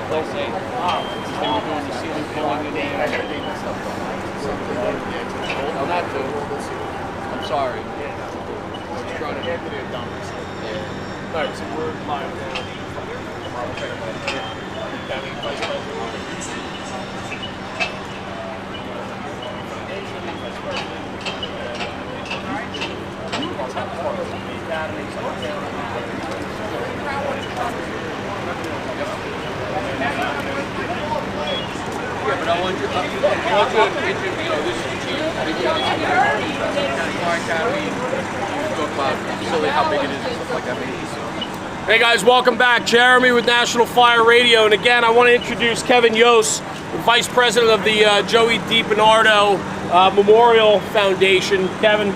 They'll say, "Wow, they were doing the ceiling filling in there." No, not to. I'm sorry. I'm trying to. All right, so we're live now. County Vice President. Yeah, but I want you to this is Chief Fire Academy. Talk about facility, how big it is and stuff like that. Hey guys, welcome back. Jeremy with National Fire Radio, and again, I want to introduce Kevin Yost, the Vice President of the Joey DiBernardo Memorial Foundation. Kevin,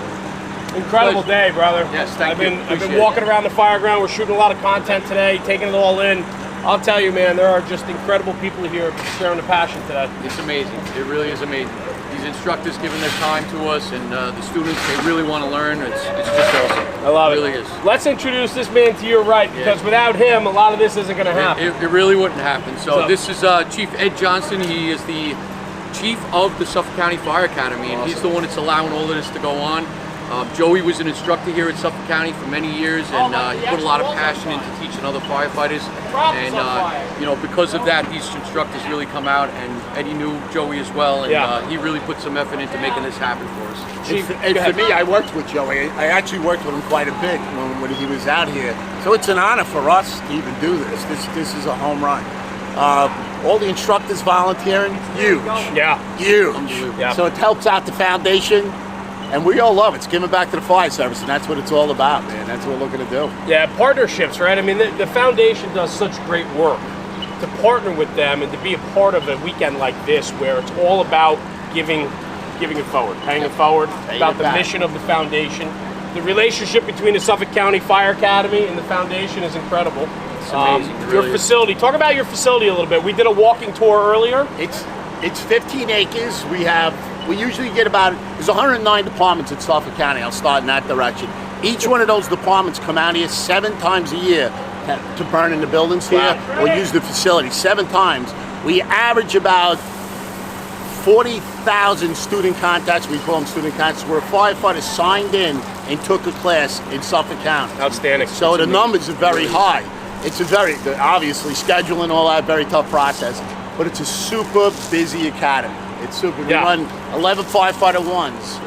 incredible day, brother. Yes, thank you. I've been walking around the fire ground. We're shooting a lot of content today, taking it all in. I'll tell you, man, there are just incredible people here sharing the passion today. It's amazing. It really is amazing. These instructors giving their time to us, and the students, they really want to learn. It's just awesome. I love it. It really is. Let's introduce this man to your right, because without him, a lot of this isn't going to happen. It really wouldn't happen. So this is Chief Ed Johnson. He is the chief of the Suffolk County Fire Academy, and he's the one that's allowing all of this to go on. Joey was an instructor here at Suffolk County for many years, and he put a lot of passion into teaching other firefighters. And you know, because of that, these instructors really come out, and Eddie knew Joey as well, and he really put some effort into making this happen for us. And for me, I worked with Joey. I actually worked with him quite a bit when he was out here. So it's an honor for us to even do this. This is a home run. All the instructors volunteering, huge. Yeah. Huge. Yeah. So it helps out the foundation. And we all love it. It's giving back to the fire service, and that's what it's all about, man. That's what we're looking to do. Yeah, partnerships, right? I mean, the foundation does such great work. To partner with them and to be a part of a weekend like this, where it's all about giving it forward, paying it forward, about the mission of the foundation. The relationship between the Suffolk County Fire Academy and the foundation is incredible. It's amazing. Your facility. Talk about your facility a little bit. We did a walking tour earlier. It's 15 acres. We usually get there's 109 departments in Suffolk County. I'll start in that direction. Each one of those departments come out here 7 times a year to burn in the buildings here or use the facility 7 times. We average about 40,000 student contacts. We call them student contacts, where firefighters signed in and took a class in Suffolk County. Outstanding. So the numbers are very high. It's obviously scheduling all that, very tough process, but it's a super busy academy. It's super. We run 11 firefighter ones.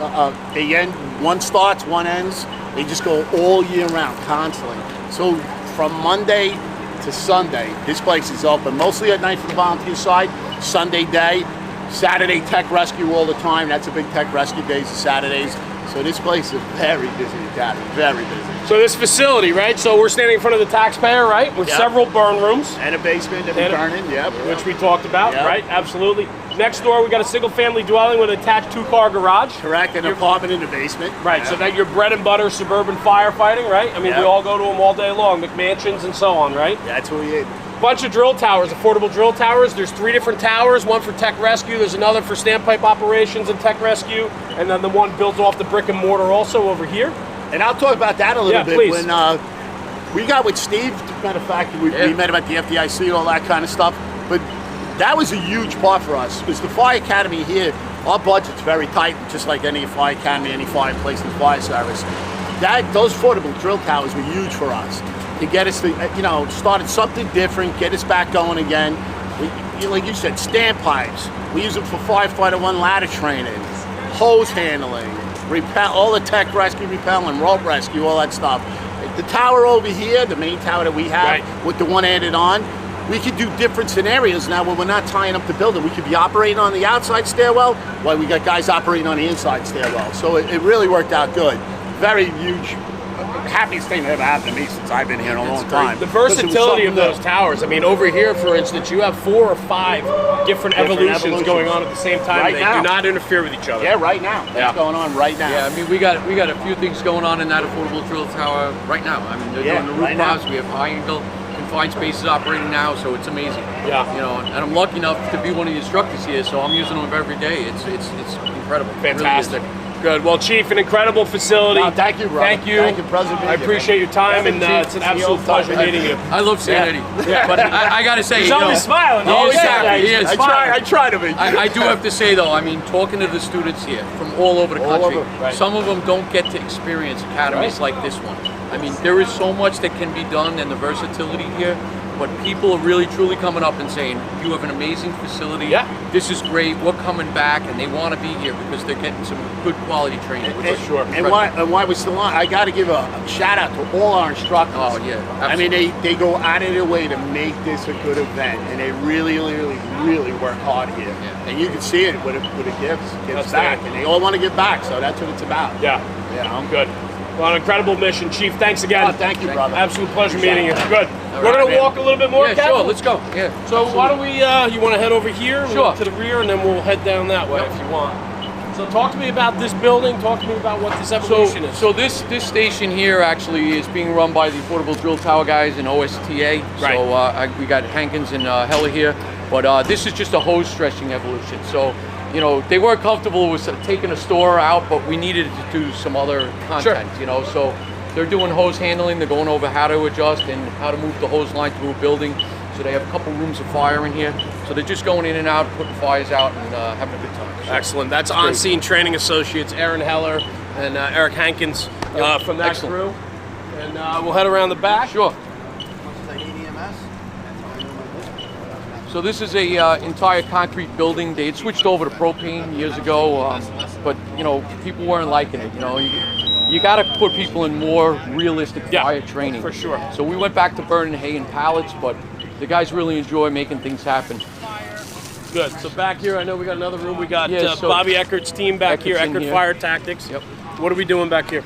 One starts, one ends. They just go all year round, constantly. So from Monday to Sunday, this place is open. Mostly at night for the volunteer side, Sunday day. Saturday tech rescue all the time. That's a big tech rescue days and Saturdays. So this place is very busy academy, very busy. So this facility, right? So we're standing in front of the taxpayer, right? With several burn rooms. And a basement that we burn in, which we talked about, right? Absolutely. Next door, we got a single-family dwelling with an attached 2-car garage. Correct, an apartment in the basement. Right, so that your bread and butter suburban firefighting, right? I mean, we all go to them all day long, McMansions and so on, right? That's what we eat. Bunch of drill towers, affordable drill towers. There's 3 different towers, one for tech rescue, there's another for standpipe operations and tech rescue, and then the one built off the brick and mortar also over here. And I'll talk about that a little bit. Please. When we got with Steve, as a matter of fact, we met him at the FDIC, all that kind of stuff. But that was a huge part for us, because the Fire Academy here, our budget's very tight, just like any Fire Academy, any fireplace in the fire service. Those affordable drill towers were huge for us to get us to, started something different, get us back going again. Like you said, standpipes. We use them for firefighter 1 ladder training, hose handling, all the tech rescue, repelling, rope rescue, all that stuff. The tower over here, the main tower that we have, with the one added on, we could do different scenarios now when we're not tying up the building. We could be operating on the outside stairwell while we got guys operating on the inside stairwell. So it really worked out good. Very huge. Happiest thing that ever happened to me since I've been here in a long time. The versatility of those towers. I mean, over here, for instance, you have 4 or 5 different evolutions going on at the same time. They do not interfere with each other. Yeah, right now. That's going on right now. Yeah, I mean, we got a few things going on in that affordable drill tower right now. I mean, they're doing the roof pods. We have high angle confined spaces operating now, so it's amazing. Yeah. And I'm lucky enough to be one of the instructors here, so I'm using them every day. It's incredible. Fantastic. It really Good. Well, Chief, an incredible facility. No, thank you, brother. Thank you. Thank you, President. I appreciate your time, and it's an absolute pleasure meeting you. I love Sanity. Yeah. But I got to say, He's you know, always smiling. Oh, He's exactly. He is. I try to be. I do have to say though, I mean, talking to the students here from all over the country, right. some of them don't get to experience academies like this one. I mean, there is so much that can be done and the versatility here, but people are really truly coming up and saying, you have an amazing facility, this is great, we're coming back, and they want to be here because they're getting some good quality training. Which is And why we're still on, I got to give a shout out to all our instructors. Oh yeah, absolutely. I mean, they go out of their way to make this a good event, and they really work hard here. Yeah. And you can see it when it gives back, and they all want to give back, so that's what it's about. Yeah, I'm good. Well, an incredible mission, Chief. Thanks again. Oh, thank you, brother. Absolute pleasure meeting you. Good. All We're right, gonna man. walk a little bit more. Yeah, Kevin? sure. Let's go. Yeah. So why don't we? You want to head over here? Sure. To the rear, and then we'll head down that way if you want. So talk to me about this building. Talk to me about what this evolution is. So this station here actually is being run by the Affordable Drill Tower guys in OSTA. Right. So we got Hankins and Heller here, but this is just a hose stretching evolution. So, you know, they weren't comfortable with taking a store out, but we needed to do some other content, you know, so they're doing hose handling, they're going over how to adjust and how to move the hose line through a building. So they have a couple rooms of fire in here. So they're just going in and out, putting fires out and having a good time. So excellent. That's On-Scene Training Associates, Aaron Heller and Eric Hankins from that crew. And we'll head around the back. Sure. So this is a entire concrete building. They had switched over to propane years ago, but you know, people weren't liking it. You know, you got to put people in more realistic fire training. For sure. So we went back to burning hay in pallets, but the guys really enjoy making things happen. Good. So back here, I know we got another room. We got so Bobby Eckert's team back here, Eckert's in Eckert here. Fire Tactics. Yep. What are we doing back here?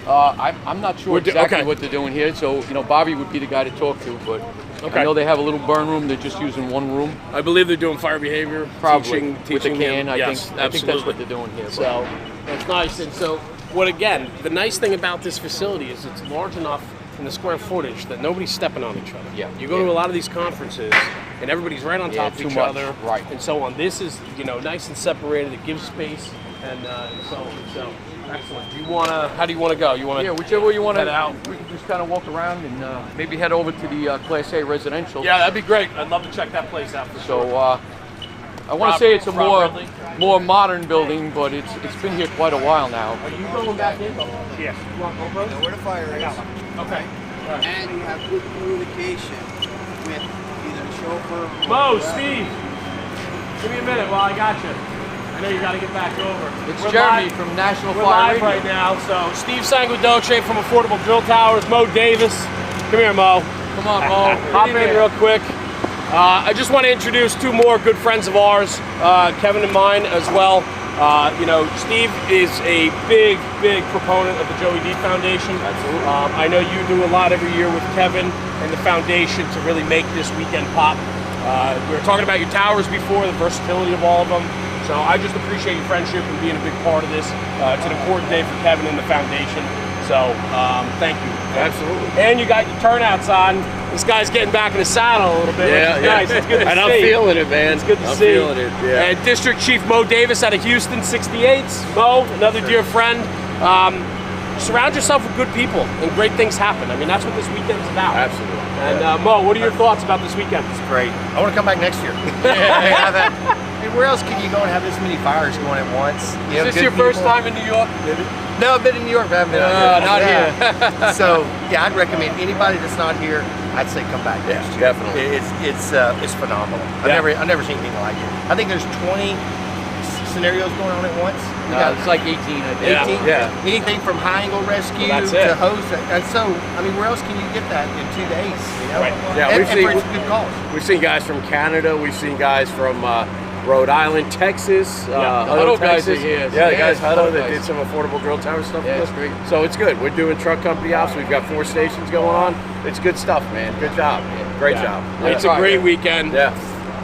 I'm not sure exactly what they're doing here. So you know, Bobby would be the guy to talk to, but I know they have a little burn room. They're just using one room. I believe they're doing fire behavior, probably teaching with the can. them. I think that's what they're doing here. So that's nice. And so, the nice thing about this facility is it's large enough in the square footage that nobody's stepping on each other. Yeah. You go to a lot of these conferences, and everybody's right on top of each other, right, and so on. This is nice and separated. It gives space, and so. Excellent. How do you want to go? You want to whichever way you want to head out. We can just kind of walk around and maybe head over to the Class A residential. Yeah, that'd be great. I'd love to check that place out for sure. So I want to say it's a more modern building, but it's been here quite a while now. Are you going back in? Yeah. You want GoPros? Know where the fire is. Okay. Right. And you have good communication with either the chauffeur or Mo, Steve, give me a minute while I got you. I know you got to get back over. It's Jeremy from National We're Fire live Radio. right now. So Steve Sanguidoce from Affordable Drill Towers, Mo Davis. Come here, Mo. Come on, Mo. Hop in real quick. I just want to introduce two more good friends of ours, Kevin and mine as well. Steve is a big proponent of the Joey D Foundation. Absolutely. I know you do a lot every year with Kevin and the foundation to really make this weekend pop. We were talking about your towers before, the versatility of all of them. So I just appreciate your friendship and being a big part of this. It's an important day for Kevin and the foundation. So thank you. Absolutely. And you got your turnouts on. This guy's getting back in the saddle a little bit. Yeah, Nice. It's good to and see. I'm feeling it, man. It's good to I'm see. feeling it, yeah. And District Chief Mo Davis out of Houston, 68s. Mo, another dear friend. Surround yourself with good people and great things happen. I mean, that's what this weekend's about. Absolutely. And Mo, what are your thoughts about this weekend? It's great. I want to come back next year. Hey, where else can you go and have this many fires going at once? You Is this your first time in New York? No, I've been in New York, but I haven't been out here. Not here. So, yeah, I'd recommend anybody that's not here, I'd say come back next year. Definitely. It's phenomenal. I've never seen anything like it. I think there's 20 scenarios going on at once. It's like 18, I think. 18. Yeah. Anything from high angle rescue That's it. to hose. And so, I mean, where else can you get that in 2 days? You know? Right. Yeah, and, we've and seen- for its good cause. We've seen guys from Canada. We've seen guys from Rhode Island, Texas. The Hutto guys are Texas. here. Yeah, the guys Yeah, Hutto Hutto that guys. did some affordable drill tower stuff. Yeah, with it's us. great. So it's good. We're doing truck company ops. We've got 4 stations going on. It's good stuff, man. Good job. Great job. It's a great weekend. Yeah.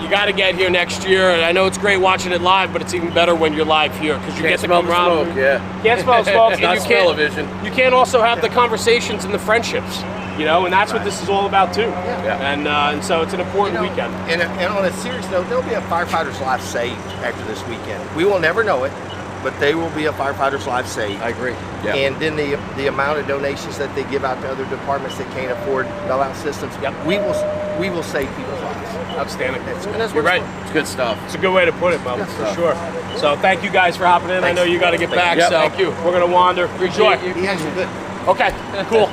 You got to get here next year. And I know it's great watching it live, but it's even better when you're live here because you Can't get to smell come the around. smoke, yeah. Can't smell smoke. and Not you can't, smell-o-vision. You can't also have the conversations and the friendships, and that's what this is all about too. Yeah. And so it's an important weekend. And on a serious note, there'll be a firefighter's life saved after this weekend. We will never know it, but they will be a firefighter's life saved. I agree. Yeah. And then the amount of donations that they give out to other departments that can't afford bailout systems, we will save people's lives. Outstanding. That's You're right. It's good stuff. It's a good way to put it, Bub, for sure. So thank you guys for hopping in. I know you got to get back, Yeah, so thank you. we're going to wander. Enjoy. you. He has some good. Okay, cool.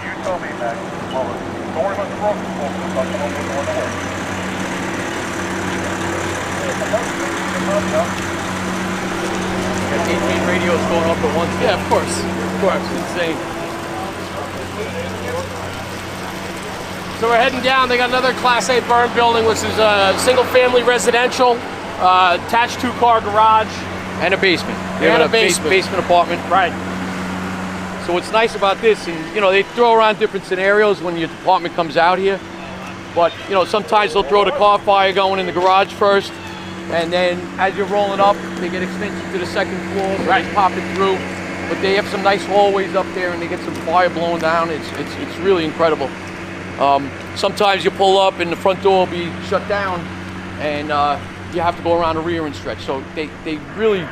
You tell me, Max. Don't worry about the broken Got 18 radios going off at once. Yeah, of course. Of course. It's insane. So we're heading down. They got another Class A burn building, which is a single-family residential, attached two-car garage. And a basement. They And have a basement. basement apartment. Right. So what's nice about this, and you know, they throw around different scenarios when your department comes out here. But you know, sometimes they'll throw the car fire going in the garage first, and then as you're rolling up, they get extension to the second floor, so Right. they pop it through. But they have some nice hallways up there, and they get some fire blowing down. It's really incredible. Sometimes you pull up and the front door will be shut down, and you have to go around the rear and stretch. So they really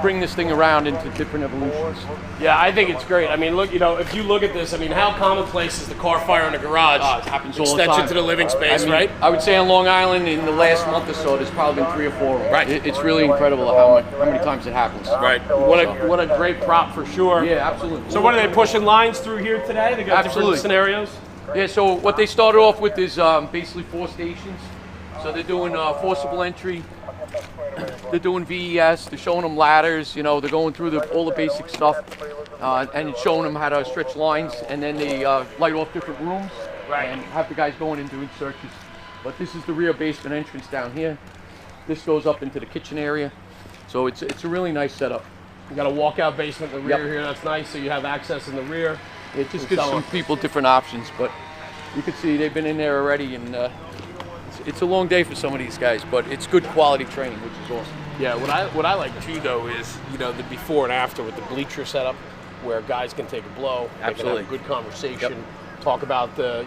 bring this thing around into different evolutions. Yeah, I think it's great. I mean, look, you know, if you look at this, I mean, how commonplace is the car fire in a garage? It happens all the Extension time. to the living space, I mean, right? I would say on Long Island in the last month or so, there's probably been 3 or 4 of them. Right. It's really incredible how many times it happens. Right. What a great prop for sure. Yeah, absolutely. So what are they pushing lines through here today? They got Absolutely. different scenarios. Yeah, so what they started off with is basically 4 stations. So they're doing forcible entry, they're doing VES, they're showing them ladders, you know, they're going through all the basic stuff, and it's showing them how to stretch lines, and then they light off different rooms, and have the guys going and doing searches. But this is the rear basement entrance down here. This goes up into the kitchen area, so it's a really nice setup. You got a walkout basement in the rear Yep. here. That's nice. So you have access in the rear. It just And gives so some on. people different options, but you can see they've been in there already, and it's a long day for some of these guys, but it's good quality training, which is awesome. Yeah, what I like too though is, you know, the before and after with the bleacher setup, where guys can take a blow, they Absolutely. can have a good conversation, Yep. talk about the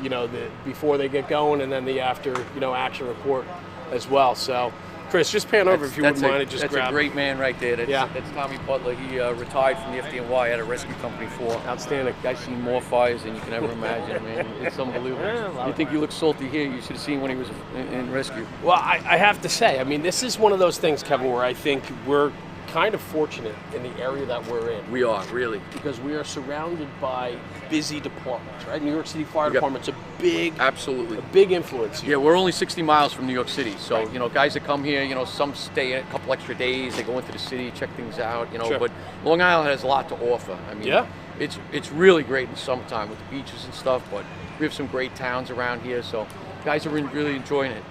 before they get going, and then the after action report as well. So, Chris, just pan over if you wouldn't mind, and just that's grab. a great man right there. That's, Yeah. that's Tommy Butler. He retired from the FDNY, had a rescue company for. Outstanding. Guy's seen more fires than you can ever imagine, man. It's unbelievable. Yeah, a lot You of think you look salty here, you should have seen when he was in rescue. Well, I have to say, I mean, this is one of those things, Kevin, where I think we're kind of fortunate in the area that we're in. We are, really. Because we are surrounded by busy departments, right? New York City Fire Yep. Department's a Absolutely. big influence here. Yeah, we're only 60 miles from New York City, so Right. you know, guys that come here, you know, some stay a couple extra days, they go into the city, check things out, you know. Sure. But Long Island has a lot to offer. I mean, Yeah. it's really great in the summertime with the beaches and stuff. But we have some great towns around here, so guys are really enjoying it.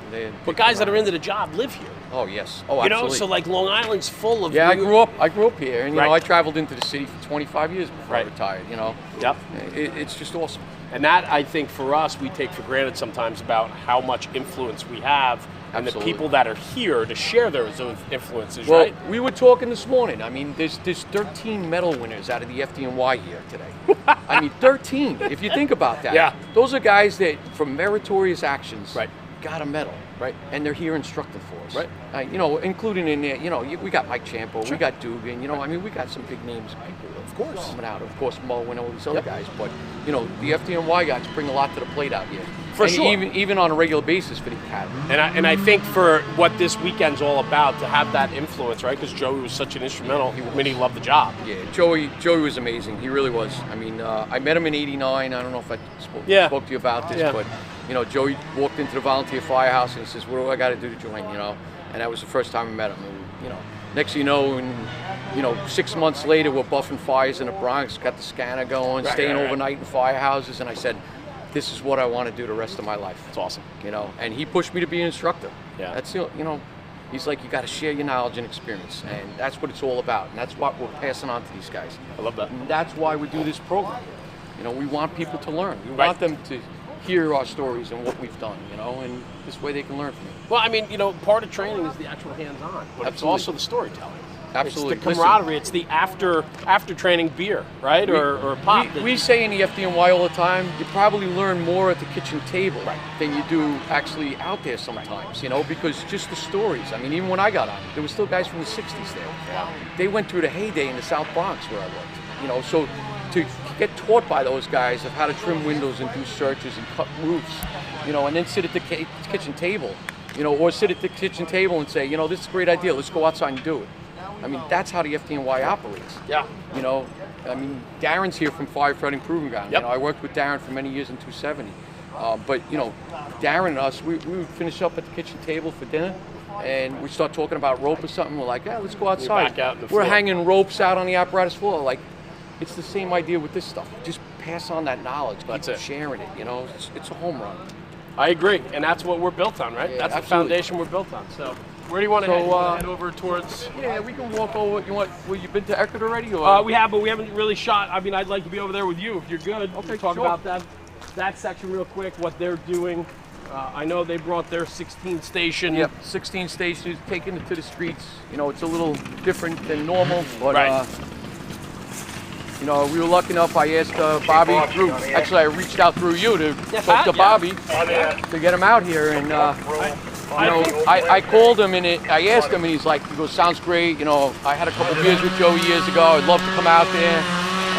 But guys that are into the job live here. Oh yes, oh You know, absolutely. so like Long Island's full of. Yeah, I new- grew up here, and you know, Right. I traveled into the city for 25 years before I Right. retired. You know, Yep. it's just awesome. And that, I think, for us, we take for granted sometimes about how much influence we have and the Absolutely. people that are here to share those influences, Well, right? we were talking this morning. I mean, there's 13 medal winners out of the FDNY here today. I mean, 13. If you think about that, Yeah. those are guys that, from meritorious actions, Right. got a medal, Right. and they're here instructing for us, Right. You know, including in there, you know, we got Mike Champo, we got Dugan, you know, I mean, we got some big names, of course, coming out, of course, Mo and all these other Yep. guys, but you know, the FDNY guys bring a lot to the plate out here, For and sure. even on a regular basis for the academy. And I think for what this weekend's all about, to have that influence, right? Because Joey was such an instrumental. I mean, he loved the job. Yeah, Joey was amazing. He really was. I mean, I met him in '89. I don't know if I spoke to you about this, Yeah. but you know, Joey walked into the volunteer firehouse and he says, "What do I got to do to join?" You know, and that was the first time I met him. And, you know, next thing you know, and you know, 6 months later, we're buffing fires in the Bronx, got the scanner going, staying overnight in firehouses, and I said, "This is what I want to do the rest of my life." It's awesome. You know, and he pushed me to be an instructor. Yeah. That's, you know, he's like, you got to share your knowledge and experience, and that's what it's all about, and that's what we're passing on to these guys. I love that. And that's why we do this program. You know, we want people to learn. We Right. want them to hear our stories and what we've done, you know, and this way they can learn from it. Well, I mean, you know, part of training is the actual hands-on, but it's Absolutely. also the storytelling. Absolutely. It's the camaraderie. It's the after training beer, right? Or pop. We say in the FDNY all the time, you probably learn more at the kitchen table than you do actually out there sometimes, you know, because just the stories. I mean, even when I got on, there were still guys from the 60s there. Yeah. They went through the heyday in the South Bronx where I worked, you know, so to get taught by those guys of how to trim windows and do searches and cut roofs, you know, and then sit at the kitchen table, you know, or sit at the kitchen table and say, you know, this is a great idea, let's go outside and do it. I mean, that's how the FDNY operates. Yeah. You know, I mean, Darren's here from Firefighting Proving Ground. Yep. You know, I worked with Darren for many years in 270. But, you know, Darren and us, we would finish up at the kitchen table for dinner, and we start talking about rope or something. We're like, yeah, let's go outside. Back out in the We're floor. hanging ropes out on the apparatus floor. Like, it's the same idea with this stuff. Just pass on that knowledge. Keep sharing it, you know. It's a home run. I agree, and that's what we're built on, right? Yeah, that's absolutely. the foundation we're built on. So, where do you want to head over towards? Yeah, we can walk over. You want? Well, you've been to Eckerd already, or? We have, but we haven't really shot. I mean, I'd like to be over there with you if you're good. Okay, talk sure. about that section real quick. What they're doing. I know they brought their 16 station. Yep, 16 stations, taking it to the streets. You know, it's a little different than normal, but you know, we were lucky enough. I asked Bobby. Actually, I reached out through you to talk to Bobby to get him out here, and you know, I called him and I asked him, and he goes, sounds great. You know, I had a couple beers with Joey years ago. I'd love to come out there.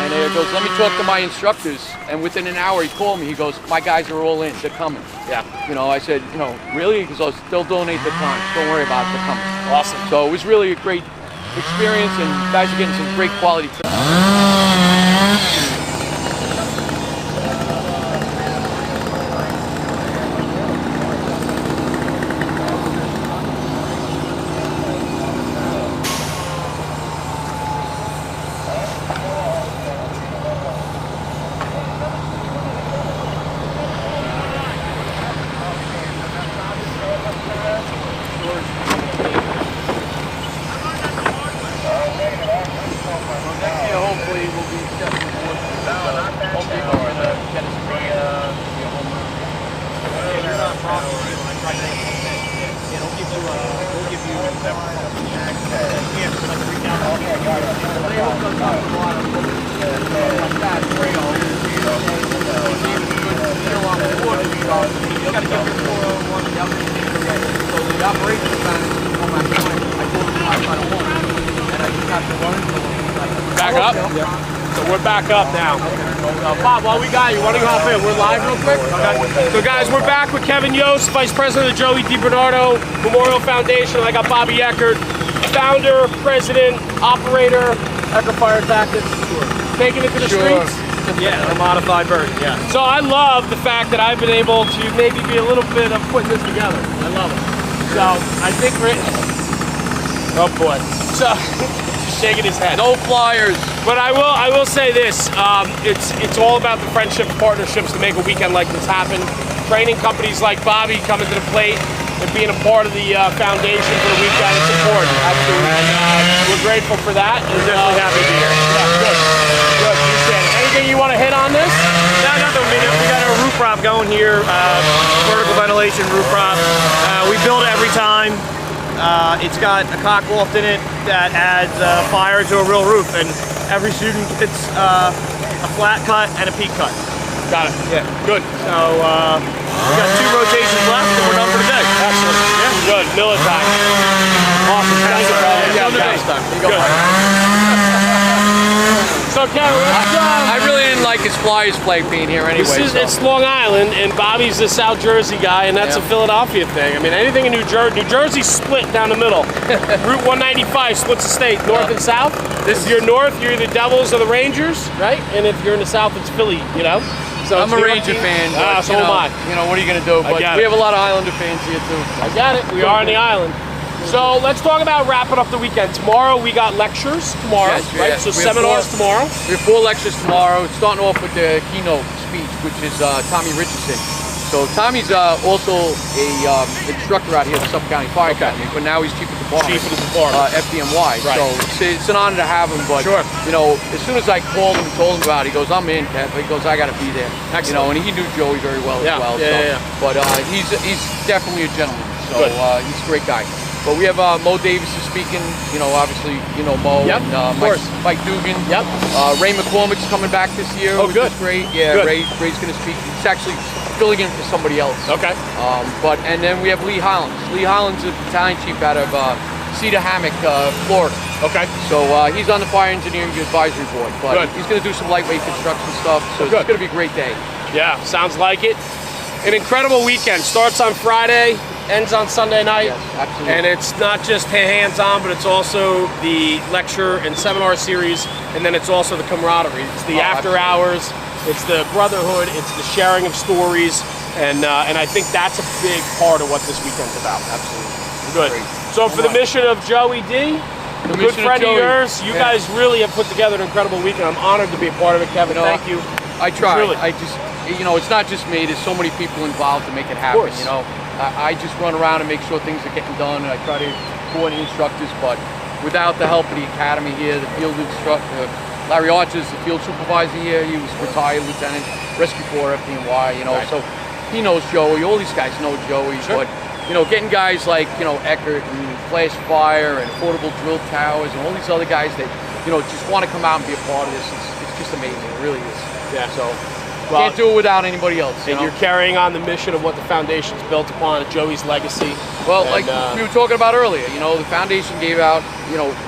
And he goes, let me talk to my instructors. And within an hour, he called me. He goes, my guys are all in. They're coming. Yeah. You know, I said, you know, really? He goes, they'll donate the time. Don't worry about it. They're coming. Awesome. So it was really a great experience, and guys are getting some great quality. Hopefully we'll be stepping towards the Home Depot or the tennis court. It's not a problem. We'll give you they hooked us up a lot of that trail. Still on the wood and stuff. You gotta get your 401 the other ready. So the operations manager on my time, I told him I don't want it. And I just have to run into him. Back up? Yep. So we're back up now. Bob, while we got you, why don't you hop in? We're live real quick? Okay. So guys, we're back with Kevin Yost, Vice President of the Joey DiBernardo Memorial Foundation. I got Bobby Eckerd, founder, president, operator, Eckerd Fire Tactics. Taking it to the streets? Yeah, a modified version, yeah. So I love the fact that I've been able to maybe be a little bit of putting this together. I love it. So I think oh boy. So shaking his head. No flyers. But I will say this: it's all about the friendship, partnerships to make a weekend like this happen. Training companies like Bobby coming to the plate and being a part of the foundation for the weekend. It's important. Absolutely. And we're grateful for that. We're definitely happy to be here. Yeah, good. Good. Appreciate it. Anything you want to hit on this? No, nothing. We got our roof prop going here. Vertical ventilation roof prop. We build it every time. It's got a cock loft in it that adds fire to a real roof, and every student gets a flat cut and a peak cut. Got it. Yeah. Good. So we got 2 rotations left, and we're done for the day. Excellent. Yeah. Good. Miller time. Awesome. Thank you, brother. Yeah, next time. Good. So Kevin, I really didn't like his Flyers play being here anyway. It's Long Island, and Bobby's the South Jersey guy, and that's a Philadelphia thing. I mean, anything in New Jersey's split down the middle. Route 195 splits the state, north and south. If you're north, you're either Devils or the Rangers, right? And if you're in the south, it's Philly, you know? So I'm a Ranger fan. But, so am I. You know, what are you going to do? But we have a lot of Islander fans here, too. I got it. We are on the island. So let's talk about wrapping up the weekend. Tomorrow we got lectures tomorrow, right? So seminars tomorrow. We have 4 lectures tomorrow. Starting off with the keynote speech, which is Tommy Richardson. So Tommy's also a instructor out here at the Suffolk County Fire Academy, but now he's chief of department. Chief of the department. FDNY. Right. So it's an honor to have him. But you know, as soon as I called him and told him about it, he goes, "I'm in, Kev." He goes, "I got to be there." Excellent. You know, and he knew Joey very well as well. Yeah. But he's definitely a gentleman. So he's a great guy. But we have Mo Davis is speaking. You know, obviously, you know Mo. Yep, And, of course. Mike Dugan. Yep. Ray McCormick's coming back this year. Oh, which good. is great. Yeah, Good. Ray's going to speak. He's actually filling in for somebody else. Okay. And then we have Lee Hollins. Lee Hollins is a battalion chief out of Cedar Hammock, Florida. Okay. So he's on the Fire Engineering Advisory Board, but Good. he's going to do some lightweight construction stuff. So Good. it's going to be a great day. Yeah, sounds like it. An incredible weekend. Starts on Friday, ends on Sunday night. Yes, absolutely. And it's not just hands-on, but it's also the lecture and seminar series, and then it's also the camaraderie. It's the after hours, it's the brotherhood, it's the sharing of stories, and I think that's a big part of what this weekend's about. Absolutely. Good. Great. So for the mission of Joey D, a good mission of friend of Joey. yours, you guys really have put together an incredible weekend. I'm honored to be a part of it, Kevin. You know, Thank you. I try. Truly. I just, you know, it's not just me. There's so many people involved to make it happen. course. You know, I just run around and make sure things are getting done, and I try to coordinate instructors. But without the help of the academy here, the field instructor, Larry Archer's the field supervisor here. He was retired lieutenant, Rescue Corps, FDNY. You know, Right. so he knows Joey. All these guys know Joey. Sure. But you know, getting guys like Eckert and Flash Fire and Affordable Drill Towers and all these other guys that just want to come out and be a part of this. It's just amazing. It really is. Yeah. So. Well, Can't do it without anybody else. And you're carrying on the mission of what the foundation's built upon, Joey's legacy. Well, and, like we were talking about earlier, the foundation gave out,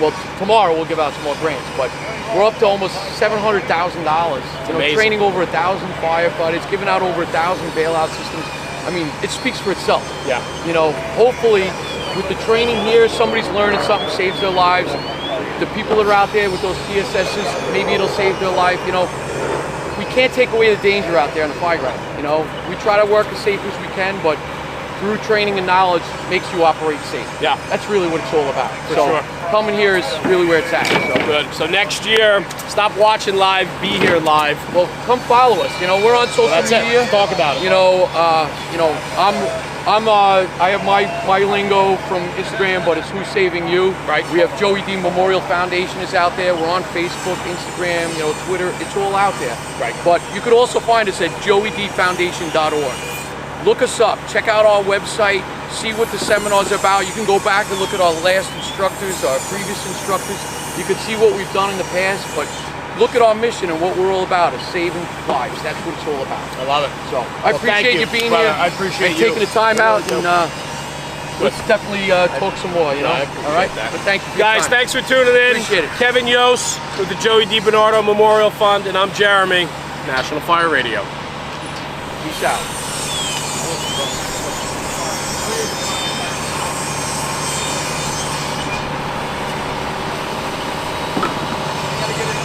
well, tomorrow we'll give out some more grants, but we're up to almost $700,000. Amazing. Training over 1,000 firefighters, giving out over 1,000 bailout systems. I mean, it speaks for itself. Yeah. Hopefully, with the training here, somebody's learning something, saves their lives. The people that are out there with those PSSs, maybe it'll save their life. We can't take away the danger out there on the fire ground. We try to work as safe as we can, but through training and knowledge makes you operate safe. Yeah. That's really what it's all about. For so sure. Coming here is really where it's at. So. Good. So next year, stop watching live, be here live. Well, come follow us. We're on social That's media. Let's talk about it. I have my lingo from Instagram, but it's Who's Saving You. Right. We have Joey D Memorial Foundation is out there. We're on Facebook, Instagram, Twitter. It's all out there. Right. But you could also find us at joeydfoundation.org. Look us up. Check out our website. See what the seminar's about. You can go back and look at our last instructors, our previous instructors. You can see what we've done in the past, but look at our mission and what we're all about, is saving lives. That's what it's all about. I love it. So I appreciate you being here. I appreciate and you. taking the time out, and let's definitely talk some more. I appreciate all right. that. But thank you, for your Guys, time. thanks for tuning in. Appreciate it. Kevin Yost with the Joey DiBernardo Memorial Fund, and I'm Jeremy, National Fire Radio. Peace out. Gotta get it.